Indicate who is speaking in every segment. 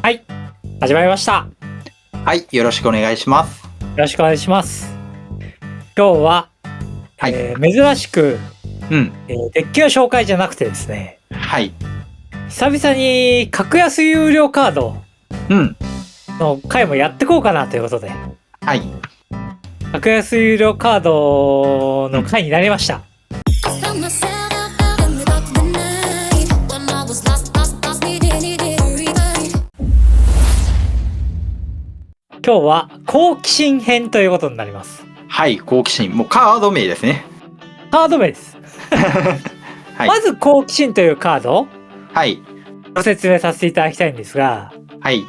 Speaker 1: はい、始まりました。
Speaker 2: はい、よろしくお願いします。
Speaker 1: よろしくお願いします。今日は、
Speaker 2: はい。
Speaker 1: 珍しく、
Speaker 2: うん。
Speaker 1: デッキの紹介じゃなくてですね、
Speaker 2: はい。
Speaker 1: 久々に格安有料カード
Speaker 2: うん。
Speaker 1: の回もやってこうかなということで、
Speaker 2: はい。
Speaker 1: 格安有料カードの回になりました。今日は好奇心編ということになります。
Speaker 2: はい、好奇心。もうカード名ですね。
Speaker 1: カード名です。
Speaker 2: はい。
Speaker 1: まず好奇心というカード
Speaker 2: はい。
Speaker 1: ご説明させていただきたいんですが、
Speaker 2: はい。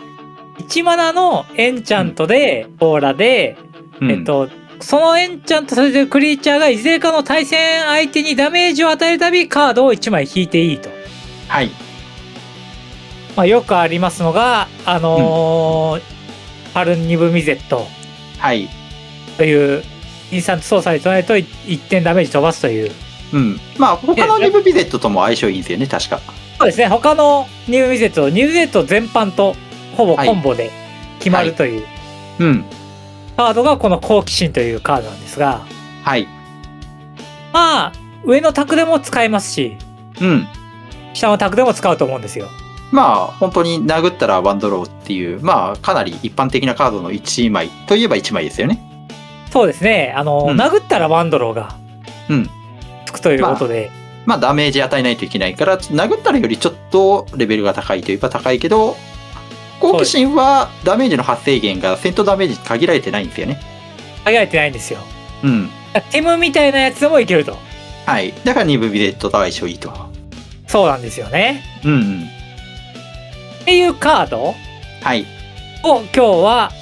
Speaker 1: 1マナのエンチャントで、オーラで、そのエンチャントされてるクリーチャーがいずれかの対戦相手にダメージを与えるたびカードを1枚引いていいと。
Speaker 2: はい。
Speaker 1: まあ、よくありますのが、パルニブミゼット
Speaker 2: はい。
Speaker 1: というインスタント操作に唱えると1点ダメージ飛ばすという。
Speaker 2: うん。まあ、他のニブビゼットとも相性いいんですよね、確か。
Speaker 1: そうですね。他のニブミゼット全般とほぼコンボで決まるという、
Speaker 2: うん。
Speaker 1: カードがこの好奇心というカードなんですが、
Speaker 2: はい。
Speaker 1: まあ、上の卓でも使えますし、
Speaker 2: うん。
Speaker 1: 下の卓でも使うと思うんですよ。
Speaker 2: まあ、本当に殴ったらワンドローっていう、まあ、かなり一般的なカードの1枚といえば1枚ですよね。
Speaker 1: そうですね。殴ったらワンドローがつくということで。
Speaker 2: まあ、ダメージ与えないといけないから、殴ったらよりちょっとレベルが高いといえば高いけど、好奇心はダメージの発生源が戦闘ダメージに限られてないんですよね。
Speaker 1: 限られてないんですよ。
Speaker 2: うん。
Speaker 1: テムみたいなやつでもいけると。
Speaker 2: はい。だからニブビレットと相性いいと。
Speaker 1: そうなんですよね。
Speaker 2: うんうん。
Speaker 1: っていうカード
Speaker 2: はい。
Speaker 1: を今日は、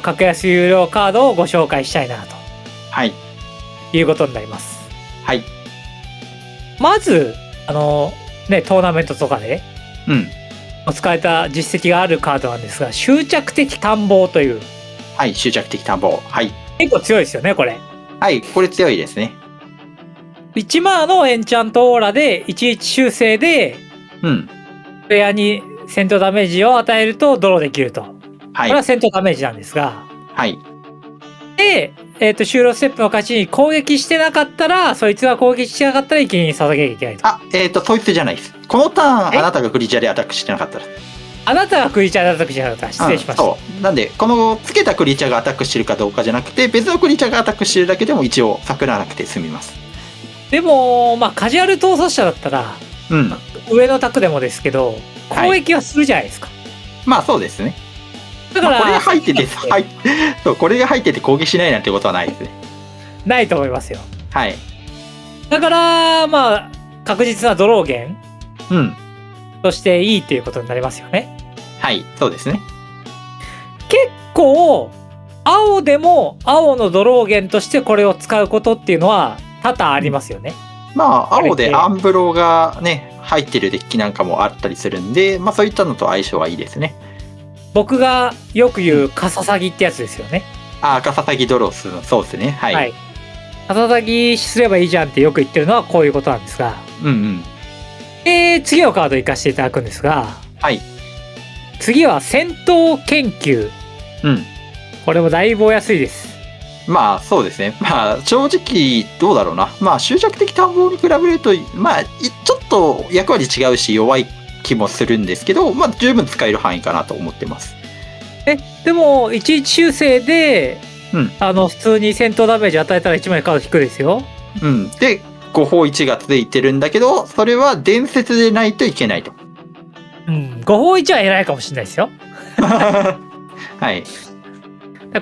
Speaker 1: 格安有料カードをご紹介したいなと。
Speaker 2: はい。
Speaker 1: いうことになります。
Speaker 2: はい。
Speaker 1: まず、トーナメントとかで、使えた実績があるカードなんですが、執着的探訪という。
Speaker 2: はい、執着的探訪。はい。
Speaker 1: 結構強いですよね、これ。
Speaker 2: はい、これ強いですね。
Speaker 1: 1マナのエンチャントオーラで、11修正で、プレイヤーに戦闘ダメージを与えるとドローできると。はい。これは戦闘ダメージなんですが。はい。で、終了ステップの勝ちに攻撃してなかったら、そいつが攻撃してなかったら生贄に捧げなきゃいけないと。
Speaker 2: あ、そいつじゃないです。このターン、あなたがクリーチャーでアタックしてなかったら。
Speaker 1: あなたがクリーチャーでアタックしてなかったら、失礼しました。
Speaker 2: そう。なんで、このつけたクリーチャーがアタックしてるかどうかじゃなくて、別のクリーチャーがアタックしてるだけでも一応、作らなくて済みます。
Speaker 1: でも、まあ、カジュアル逃走者だったら、上の卓でもですけど、攻撃はするじゃないですか。
Speaker 2: まあ、そうですね。だから、これが入ってて、そう、これが入ってて攻撃しないなんてことはないですね。
Speaker 1: ないと思いますよ。
Speaker 2: はい。
Speaker 1: だから、まあ、確実なドロー源としていいっていうことになりますよね。
Speaker 2: はい、そうですね。
Speaker 1: 結構、青でも青のドロー源としてこれを使うことっていうのは多々ありますよね。
Speaker 2: まあ、青でアンブロがね、入ってるデッキなんかもあったりするんで、まあそういったのと相性はいいですね。
Speaker 1: 僕がよく言うカササギってやつですよね。
Speaker 2: カササギドロスの、そうですね。はい。
Speaker 1: カササギすればいいじゃんってよく言ってるのはこういうことなんですが。次のカード行かせていただくんですが。はい。次は戦闘研究。これもだいぶお安いです。
Speaker 2: まあそうですね。まあ正直どうだろうな。まあ執着的探訪に比べると、まあちょっと役割違うし弱い気もするんですけど、まあ十分使える範囲かなと思ってます。
Speaker 1: でも11修正で、普通に戦闘ダメージ与えたら1枚カード引くですよ。
Speaker 2: で5法1が続いてるんだけど、それは伝説でないといけないと。
Speaker 1: 5法1は偉いかもしれないですよ。
Speaker 2: はい。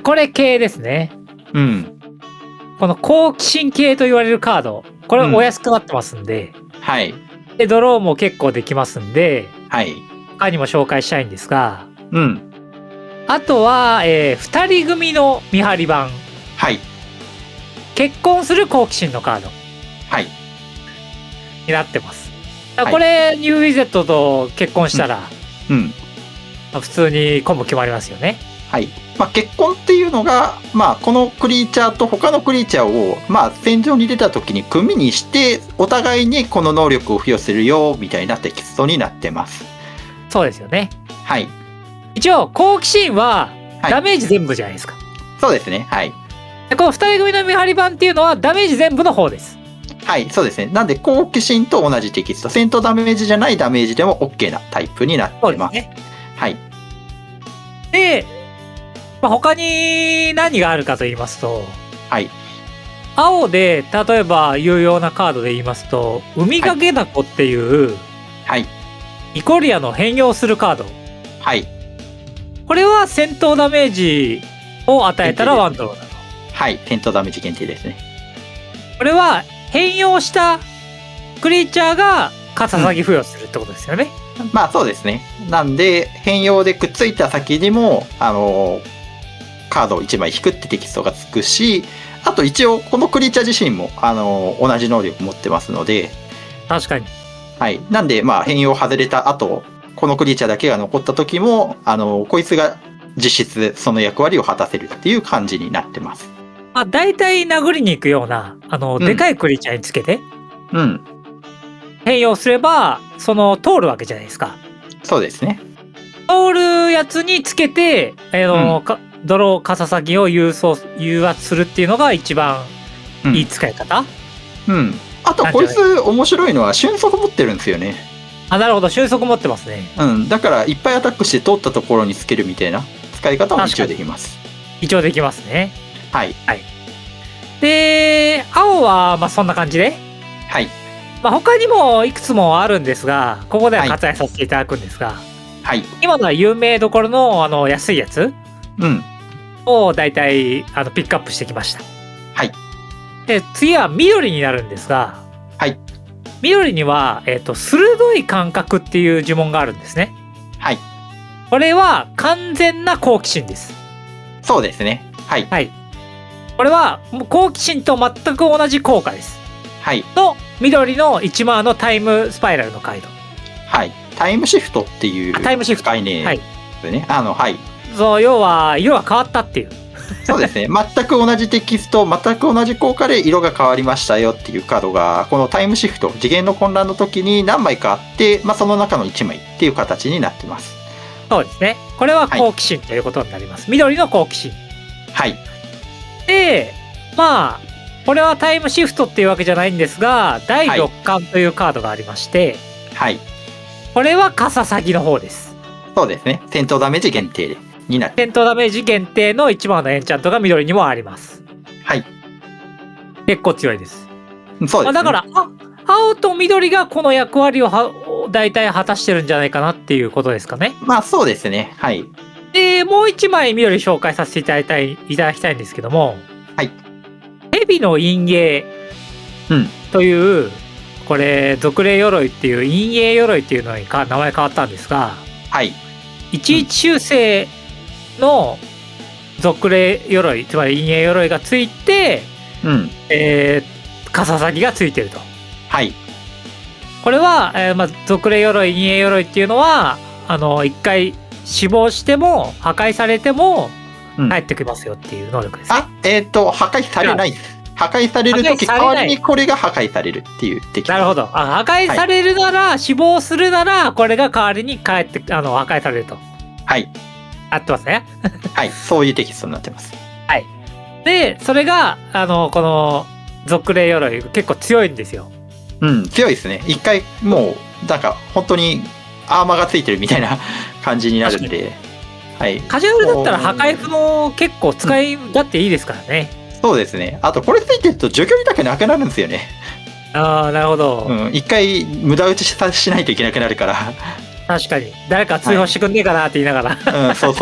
Speaker 1: これ系ですね。この好奇心系と言われるカード、これお安くなってますんで、でドローも結構できますんで、他にも紹介したいんですが、あとは、2人組の見張り版、結婚する好奇心のカード、になってます。これニューウィゼットと結婚したら、普通にコンボ決まりますよね。
Speaker 2: はい。まあ、結婚っていうのが、まあ、このクリーチャーと他のクリーチャーを、まあ、戦場に出た時に組にして、お互いにこの能力を付与するよ、みたいなテキストになってます。
Speaker 1: そうですよね。
Speaker 2: はい。
Speaker 1: 一応、好奇心はダメージ全部じゃないですか。
Speaker 2: そうですね。はい。
Speaker 1: この2人組の見張り版っていうのはダメージ全部の方です。
Speaker 2: はい、そうですね。なんで、好奇心と同じテキスト、戦闘ダメージじゃないダメージでも OK なタイプになってます。ね、はい。
Speaker 1: で、他に何があるかと言いますと、
Speaker 2: はい。
Speaker 1: 青で、例えば有用なカードで言いますと、ウミガゲダコっていう、
Speaker 2: はい。
Speaker 1: イコリアの変容するカード。
Speaker 2: はい。
Speaker 1: これは戦闘ダメージを与えたらワンドローなの。
Speaker 2: はい、戦闘ダメージ限定ですね。
Speaker 1: これは、変容したクリーチャーがカササギ付与するってことですよね。
Speaker 2: まあそうですね。なんで、変容でくっついた先にも、カードを1枚引くってテキストがつくし、あと一応、このクリーチャー自身も、同じ能力持ってますので。
Speaker 1: 確かに。
Speaker 2: はい。なんで、まあ、変容外れた後、このクリーチャーだけが残った時も、こいつが実質その役割を果たせるっていう感じになってます。
Speaker 1: 大体殴りに行くような、でかいクリーチャーにつけて、
Speaker 2: うん。
Speaker 1: 変容すれば、通るわけじゃないですか。
Speaker 2: そうですね。
Speaker 1: 通るやつにつけて、泥カササギを誘圧するっていうのが一番いい使い方、
Speaker 2: うん。あと、こいつ面白いのは瞬速持ってるんですよね。
Speaker 1: なるほど、瞬速持ってますね。
Speaker 2: うん。だから、いっぱいアタックして通ったところにつけるみたいな使い方も一応できます。
Speaker 1: 一応できますね。
Speaker 2: はい。
Speaker 1: はい。で、青は、そんな感じで。
Speaker 2: はい。
Speaker 1: 他にもいくつもあるんですが、ここでは割愛させていただくんですが、
Speaker 2: はい。
Speaker 1: 今のは有名どころの、安いやつを大体、ピックアップしてきました。
Speaker 2: はい。
Speaker 1: で、次は緑になるんですが、
Speaker 2: はい。
Speaker 1: 緑には、鋭い感覚っていう呪文があるんですね。
Speaker 2: はい。
Speaker 1: これは完全な好奇心です。
Speaker 2: そうですね。はい。
Speaker 1: はい。これは好奇心と全く同じ効果です。
Speaker 2: はい。
Speaker 1: の緑の1マーのタイムスパイラルのカード。
Speaker 2: はい。タイムシフトっていう
Speaker 1: タイムシフト
Speaker 2: 概念ですね。はい。
Speaker 1: そう、要は色が変わったっていう。
Speaker 2: そうですね。全く同じテキスト、全く同じ効果で色が変わりましたよっていうカードが、このタイムシフト、次元の混乱の時に何枚かあって、その中の1枚っていう形になってます。
Speaker 1: そうですね。これは好奇心ということになります。緑の好奇心。
Speaker 2: はい。
Speaker 1: で、これはタイムシフトっていうわけじゃないんですが、第6巻というカードがありまして、
Speaker 2: はい。
Speaker 1: これはカササギの方です。
Speaker 2: そうですね。戦闘ダメージ限定になる。
Speaker 1: 戦闘ダメージ限定の1番のエンチャントが緑にもあります。
Speaker 2: はい。
Speaker 1: 結構強いです。
Speaker 2: そうですね。
Speaker 1: だから、青と緑がこの役割を大体果たしてるんじゃないかなっていうことですかね。
Speaker 2: そうですね。はい。
Speaker 1: で、もう1枚緑紹介させていただきたいんですけども、
Speaker 2: はい。
Speaker 1: 蛇の陰影という、これ、俗霊鎧っていう、陰影鎧っていうのに名前変わったんですが、
Speaker 2: はい。
Speaker 1: 11修正の俗霊鎧、つまり陰影鎧がついて、カササギがついてると。
Speaker 2: はい。
Speaker 1: これは、俗霊鎧、陰影鎧っていうのは、一回死亡しても、破壊されても、帰ってきますよっていう能力ですね。
Speaker 2: 破壊されないです。破壊されるとき、代わりにこれが破壊されるっていう敵。
Speaker 1: なるほど。破壊されるなら、死亡するなら、これが代わりに破壊されると。
Speaker 2: はい。
Speaker 1: 合ってますね。
Speaker 2: はい。そういうテキストになってます。
Speaker 1: はい。で、それが、この、俗霊鎧、結構強いんですよ。
Speaker 2: うん、強いですね。一回、もう、本当に、アーマーがついてるみたいな感じになるんで。はい。
Speaker 1: カジュアルだったら破壊不能結構使い勝手いいですからね。
Speaker 2: そうですね。あと、これついてると除去離だけなくなるんですよね。
Speaker 1: なるほど。
Speaker 2: 一回無駄打ちしないといけなくなるから。
Speaker 1: 確かに。誰か通報してくんねえかなって言いながら。
Speaker 2: そう。っ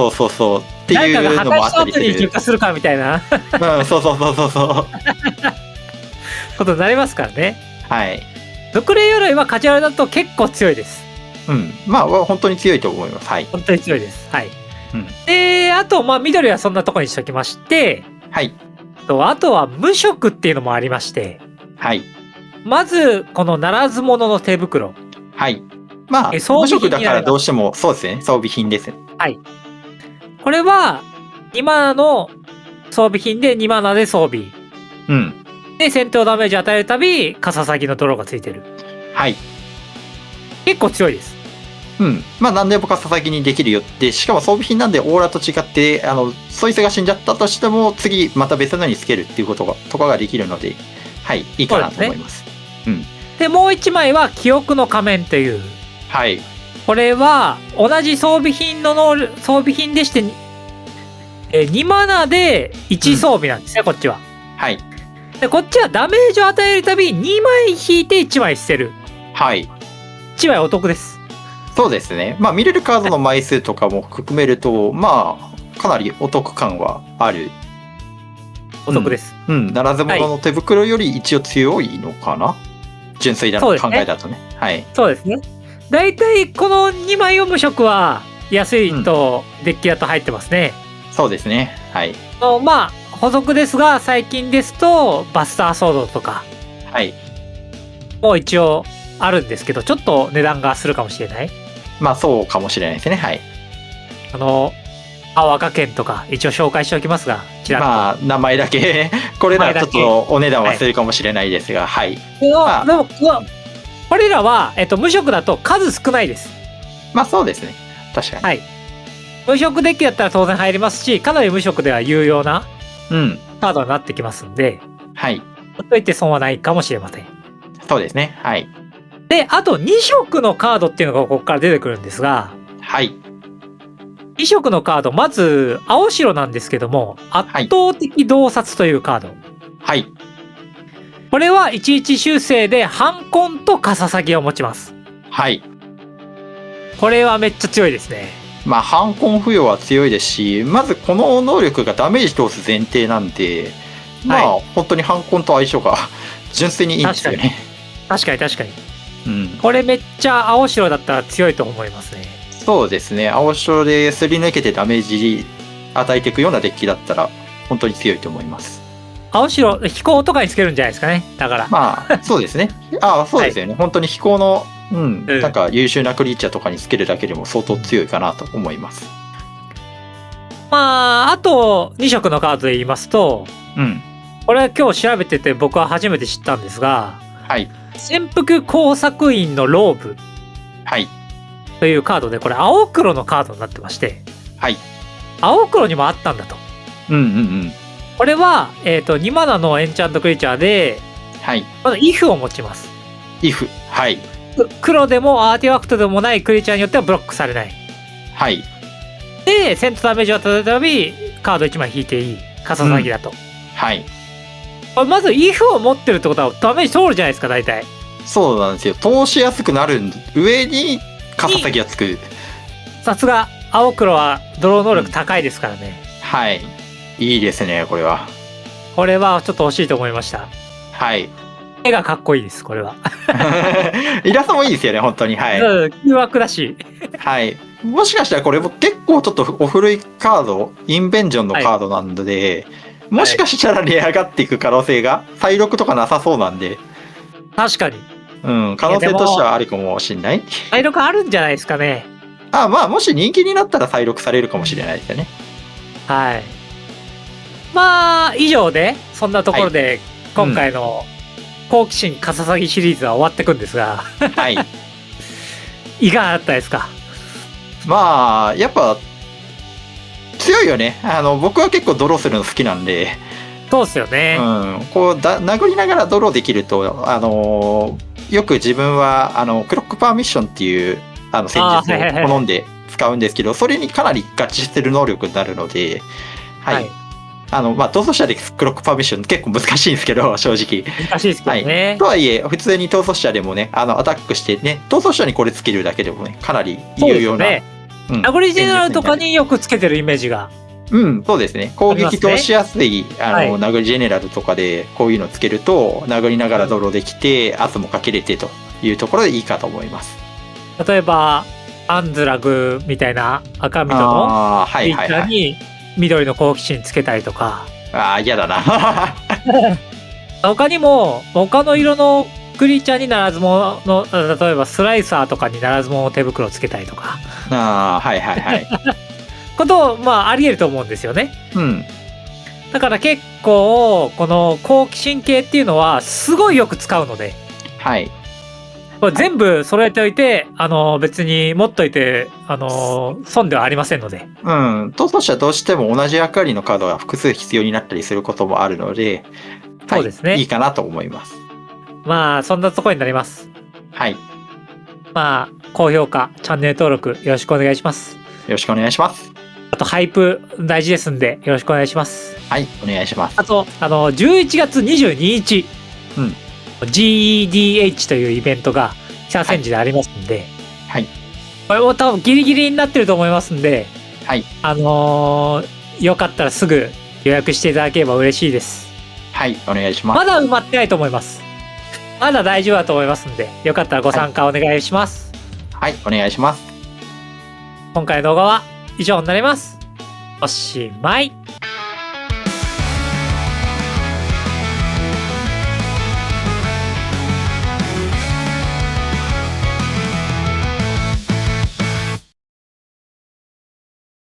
Speaker 2: ていうのもあったりする。誰かが破壊した後に出荷するかみたいな。そう。
Speaker 1: ことになりますからね。
Speaker 2: はい。
Speaker 1: 俗霊鎧はカジュアルだと結構強いです。
Speaker 2: 本当に強いと思います。はい。
Speaker 1: 本当に強いです。はい。で、あと、緑はそんなところにしときまして、
Speaker 2: はい。
Speaker 1: あとは無色っていうのもありまして、
Speaker 2: はい。
Speaker 1: まず、このならず者の手袋。
Speaker 2: はい。無色だからどうしても、そうですね。装備品です。
Speaker 1: はい。これは、2マナの装備品で2マナで装備。で、戦闘ダメージ与えるたび、カササギの泥がついてる。
Speaker 2: はい。
Speaker 1: 結構強いです。
Speaker 2: まあ何でもかささぎにできるよって、しかも装備品なんでオーラと違って、そいつが死んじゃったとしても、次また別のにつけるっていうことができるので、はい、いいかなと思います。
Speaker 1: で、もう1枚は記憶の仮面という。
Speaker 2: はい。
Speaker 1: これは、同じ装備品でして、2マナで1装備なんですね、こっちは。
Speaker 2: はい。
Speaker 1: で、こっちはダメージを与えるたび2枚引いて1枚捨てる。
Speaker 2: はい。
Speaker 1: 1枚お得です。
Speaker 2: そうですね。まあ見れるカードの枚数とかも含めると、まあ、かなりお得感はある。
Speaker 1: お得です。
Speaker 2: ならず者の手袋より一応強いのかな、純粋な考えだとね。はい。
Speaker 1: そうですね。大体この2枚を無色は安いとデッキだと入ってますね。
Speaker 2: そうですね。はい。
Speaker 1: まあ、補足ですが、最近ですと、バスターソードとか。
Speaker 2: はい。
Speaker 1: もう一応あるんですけど、ちょっと値段がするかもしれない。
Speaker 2: まあ、そうかもしれないですね。はい。
Speaker 1: 青赤剣とか、一応紹介しておきますが、
Speaker 2: まあ、名前だけこれらはちょっとお値段はするかもしれないですが、はい。
Speaker 1: でも、これらは、無色だと数少ないです。
Speaker 2: まあ、そうですね。確かに。
Speaker 1: はい。無色デッキだったら当然入りますし、かなり無色では有用なカードになってきますんで、
Speaker 2: はい。
Speaker 1: といって損はないかもしれません。
Speaker 2: そうですね。はい。
Speaker 1: で、あと2色のカードっていうのがここから出てくるんですが、
Speaker 2: はい。
Speaker 1: 2色のカード、まず、青白なんですけども、圧倒的洞察というカード。
Speaker 2: はい。
Speaker 1: これは11修正で、反魂とカササギを持ちます。
Speaker 2: はい。
Speaker 1: これはめっちゃ強いですね。
Speaker 2: まあ、反魂付与は強いですし、まずこの能力がダメージ通す前提なんで、まあ、本当に反魂と相性が純粋にいいんですよね。
Speaker 1: 確かに。これめっちゃ青白だったら強いと思いますね。
Speaker 2: そうですね。青白ですり抜けてダメージ与えていくようなデッキだったら、本当に強いと思います。
Speaker 1: 青白、飛行とかにつけるんじゃないですかね。だから。
Speaker 2: まあ、そうですね。そうですよね。本当に飛行の、なんか優秀なクリーチャーとかにつけるだけでも相当強いかなと思います。
Speaker 1: まあ、あと2色のカードで言いますと、これは今日調べてて僕は初めて知ったんですが、
Speaker 2: はい。
Speaker 1: 潜伏工作員のローブ。
Speaker 2: はい。
Speaker 1: というカードで、これ青黒のカードになってまして、
Speaker 2: はい。
Speaker 1: 青黒にもあったんだと。これは、2マナのエンチャントクリーチャーで、
Speaker 2: はい。
Speaker 1: まずイフを持ちます。
Speaker 2: イフ。はい。
Speaker 1: 黒でもアーティファクトでもないクリーチャーによってはブロックされない。
Speaker 2: はい。
Speaker 1: で、戦闘ダメージを与えたたび、カード1枚引いていい。カササギだと。
Speaker 2: はい。
Speaker 1: まず、イフを持ってるってことはダメージ通るじゃないですか、大体。
Speaker 2: そうなんですよ。通しやすくなる上に、カササギがつく。
Speaker 1: さすが、青黒はドロー能力高いですからね。
Speaker 2: はい。いいですね、これは。
Speaker 1: これはちょっと欲しいと思いました。
Speaker 2: はい。
Speaker 1: 絵がかっこいいです、これは。
Speaker 2: イラストもいいですよね、本当に。はい。
Speaker 1: 誘惑だし。
Speaker 2: はい。もしかしたらこれも結構ちょっとお古いカード、インベンジョンのカードなんで、もしかしたらレア上がっていく可能性が、再録とかなさそうなんで。
Speaker 1: 確かに。
Speaker 2: 可能性としてはあるかもしれない。
Speaker 1: 再録あるんじゃないですかね。
Speaker 2: まあ、もし人気になったら再録されるかもしれないですよね。
Speaker 1: はい。まあ、以上で、そんなところで、今回の好奇心カササギシリーズは終わっていくんですが。
Speaker 2: はい。
Speaker 1: いかがだったですか？
Speaker 2: まあ、やっぱ、強いよね。僕は結構ドローするの好きなんで。
Speaker 1: そうっすよね。
Speaker 2: こう殴りながらドローできると、よく自分はクロックパーミッションっていう戦術を好んで使うんですけど、それにかなり合致してる能力になるので、はい。まあ、逃走者でクロックパーミッション結構難しいんですけど、正直。
Speaker 1: 難しいですけどね。
Speaker 2: とはいえ、普通に逃走者でもね、アタックしてね、逃走者にこれつけるだけでもね、かなり有用な。
Speaker 1: ナゴリジェネラルとかによくつけてるイメージが。
Speaker 2: そうですね。攻撃通しやすい、殴りジェネラルとかでこういうのつけると、殴りながらドローできて、圧もかけれてというところでいいかと思います。
Speaker 1: 例えば、アンズラグみたいな赤緑のリーチャーに緑の好奇心つけたりとか。
Speaker 2: 嫌だな。
Speaker 1: 他にも、他の色のクリーチャーにならずもの、例えばスライサーとかにならずも手袋つけたりとか。ことまああり得ると思うんですよね。だから結構この好奇心系っていうのはすごいよく使うので、全部揃えておいて、別に持っといて、損ではありませんので。
Speaker 2: うん。としてはどうしても同じ役割のカードが複数必要になったりすることもあるので、
Speaker 1: そうですね。
Speaker 2: いいかなと思います。
Speaker 1: まあ、そんなところになります。
Speaker 2: はい。
Speaker 1: まあ、高評価、チャンネル登録よろしくお願いします。よ
Speaker 2: ろしくお願いします。
Speaker 1: あと、ハイプ大事ですんで、よろしくお願いします。
Speaker 2: はい、お願いします。
Speaker 1: あと、11月22日、GEDH というイベントが、北千住でありますんで、
Speaker 2: はい。
Speaker 1: これも多分ギリギリになってると思いますんで、
Speaker 2: はい。
Speaker 1: よかったらすぐ予約していただければ嬉しいです。
Speaker 2: はい、お願いします。
Speaker 1: まだ埋まってないと思います。まだ大丈夫だと思いますんで、よかったらご参加お願いします。
Speaker 2: はい、お願いします。
Speaker 1: 今回の動画は以上になります。おしまい。